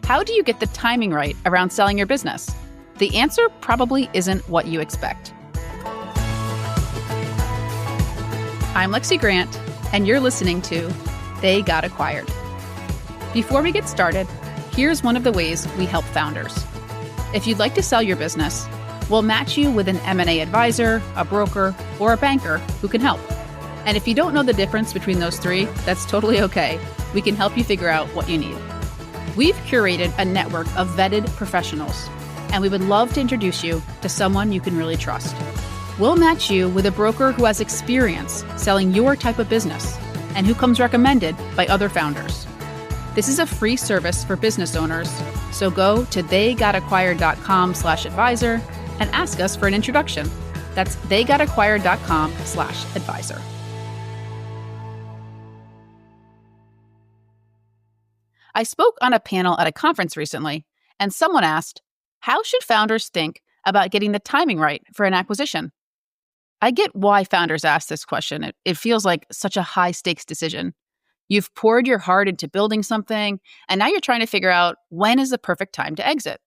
How do you get the timing right around selling your business? The answer probably isn't what you expect. I'm Lexi Grant, and you're listening to They Got Acquired. Before we get started, here's one of the ways we help founders. If you'd like to sell your business, we'll match you with an M&A advisor, a broker, or a banker who can help. And if you don't know the difference between those three, that's totally okay. We can help you figure out what you need. We've curated a network of vetted professionals, and we would love to introduce you to someone you can really trust. We'll match you with a broker who has experience selling your type of business and who comes recommended by other founders. This is a free service for business owners, so go to theygotacquired.com/advisor and ask us for an introduction. That's theygotacquired.com/advisor. I spoke on a panel at a conference recently, and someone asked, how should founders think about getting the timing right for an acquisition? I get why founders ask this question. It feels like such a high-stakes decision. You've poured your heart into building something, and now you're trying to figure out when is the perfect time to exit.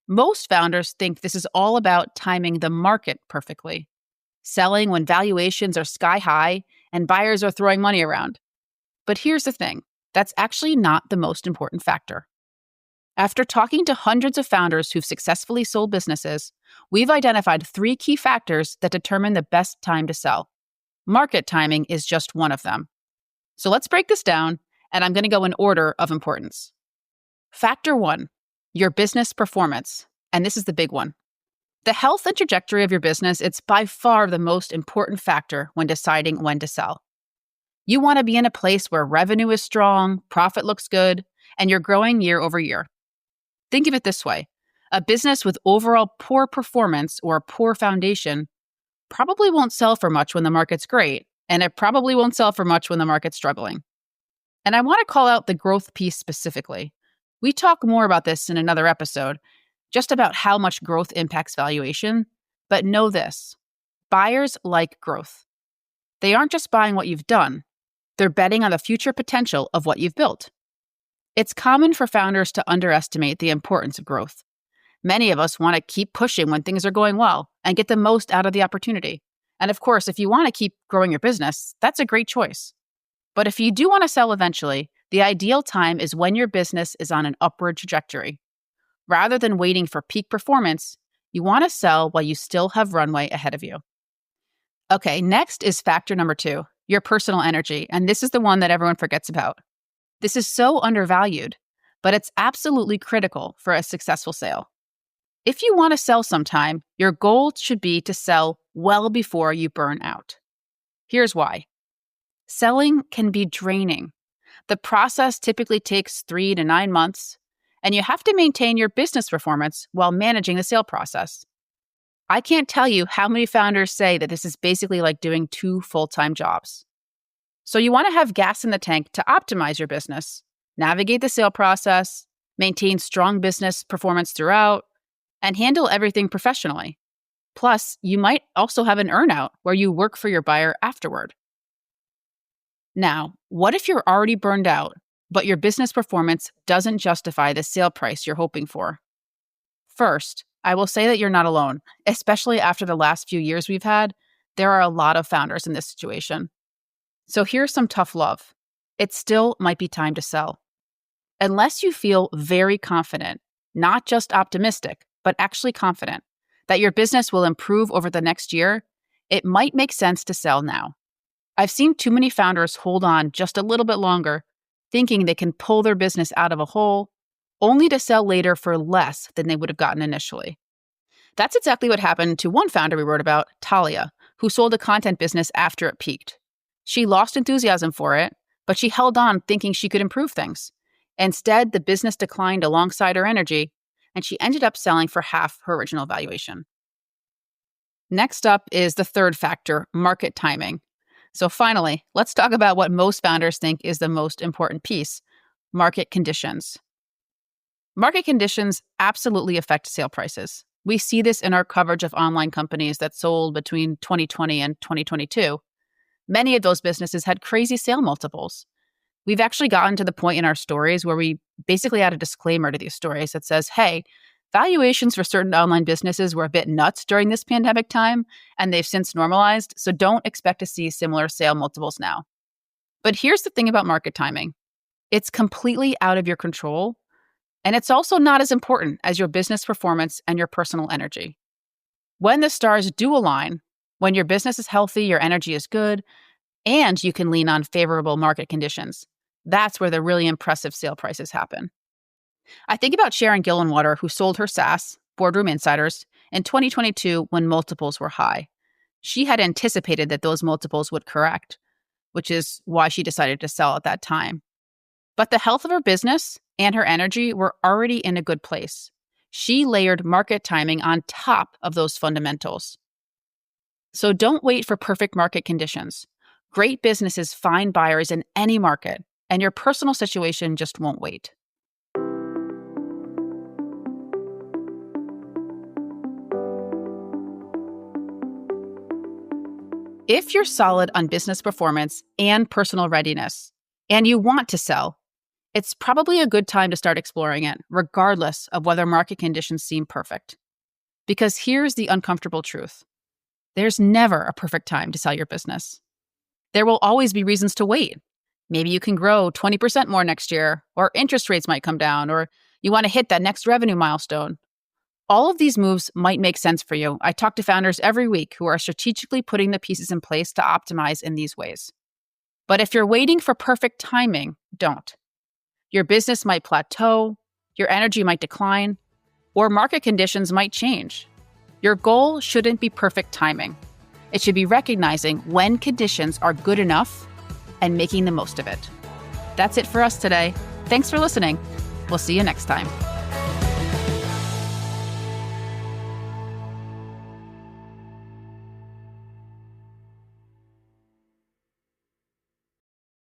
Most founders think this is all about timing the market perfectly, selling when valuations are sky high and buyers are throwing money around. But here's the thing, that's actually not the most important factor. After talking to hundreds of founders who've successfully sold businesses, we've identified 3 key factors that determine the best time to sell. Market timing is just one of them. So let's break this down, and I'm going to go in order of importance. Factor 1, your business performance. And this is the big one. The health and trajectory of your business, it's by far the most important factor when deciding when to sell. You want to be in a place where revenue is strong, profit looks good, and you're growing year over year. Think of it this way. A business with overall poor performance or a poor foundation probably won't sell for much when the market's great, and it probably won't sell for much when the market's struggling. And I want to call out the growth piece specifically. We talk more about this in another episode, just about how much growth impacts valuation, but know this, buyers like growth. They aren't just buying what you've done, they're betting on the future potential of what you've built. It's common for founders to underestimate the importance of growth. Many of us want to keep pushing when things are going well and get the most out of the opportunity. And of course, if you want to keep growing your business, that's a great choice. But if you do want to sell eventually, the ideal time is when your business is on an upward trajectory. Rather than waiting for peak performance, you want to sell while you still have runway ahead of you. Okay, next is factor number 2, your personal energy. And this is the one that everyone forgets about. This is so undervalued, but it's absolutely critical for a successful sale. If you want to sell sometime, your goal should be to sell well before you burn out. Here's why. Selling can be draining. The process typically takes 3 to 9 months, and you have to maintain your business performance while managing the sale process. I can't tell you how many founders say that this is basically like doing 2 full-time jobs. So you want to have gas in the tank to optimize your business, navigate the sale process, maintain strong business performance throughout, and handle everything professionally. Plus, you might also have an earnout where you work for your buyer afterward. Now, what if you're already burned out, but your business performance doesn't justify the sale price you're hoping for? First, I will say that you're not alone. Especially after the last few years we've had, there are a lot of founders in this situation. So here's some tough love. It still might be time to sell. Unless you feel very confident, not just optimistic, but actually confident, that your business will improve over the next year, it might make sense to sell now. I've seen too many founders hold on just a little bit longer, thinking they can pull their business out of a hole, only to sell later for less than they would have gotten initially. That's exactly what happened to one founder we wrote about, Talia, who sold a content business after it peaked. She lost enthusiasm for it, but she held on thinking she could improve things. Instead, the business declined alongside her energy, and she ended up selling for half her original valuation. Next up is the third factor, market timing. So finally, let's talk about what most founders think is the most important piece, market conditions. Market conditions absolutely affect sale prices. We see this in our coverage of online companies that sold between 2020 and 2022. Many of those businesses had crazy sale multiples. We've actually gotten to the point in our stories where we basically add a disclaimer to these stories that says, hey, valuations for certain online businesses were a bit nuts during this pandemic time, and they've since normalized, so don't expect to see similar sale multiples now. But here's the thing about market timing. It's completely out of your control, and it's also not as important as your business performance and your personal energy. When the stars do align, when your business is healthy, your energy is good, and you can lean on favorable market conditions, that's where the really impressive sale prices happen. I think about Sharon Gillenwater, who sold her SaaS, Boardroom Insiders, in 2022 when multiples were high. She had anticipated that those multiples would correct, which is why she decided to sell at that time. But the health of her business and her energy were already in a good place. She layered market timing on top of those fundamentals. So don't wait for perfect market conditions. Great businesses find buyers in any market, and your personal situation just won't wait. If you're solid on business performance and personal readiness, and you want to sell, it's probably a good time to start exploring it, regardless of whether market conditions seem perfect. Because here's the uncomfortable truth. There's never a perfect time to sell your business. There will always be reasons to wait. Maybe you can grow 20% more next year, or interest rates might come down, or you want to hit that next revenue milestone. All of these moves might make sense for you. I talk to founders every week who are strategically putting the pieces in place to optimize in these ways. But if you're waiting for perfect timing, don't. Your business might plateau, your energy might decline, or market conditions might change. Your goal shouldn't be perfect timing. It should be recognizing when conditions are good enough and making the most of it. That's it for us today. Thanks for listening. We'll see you next time.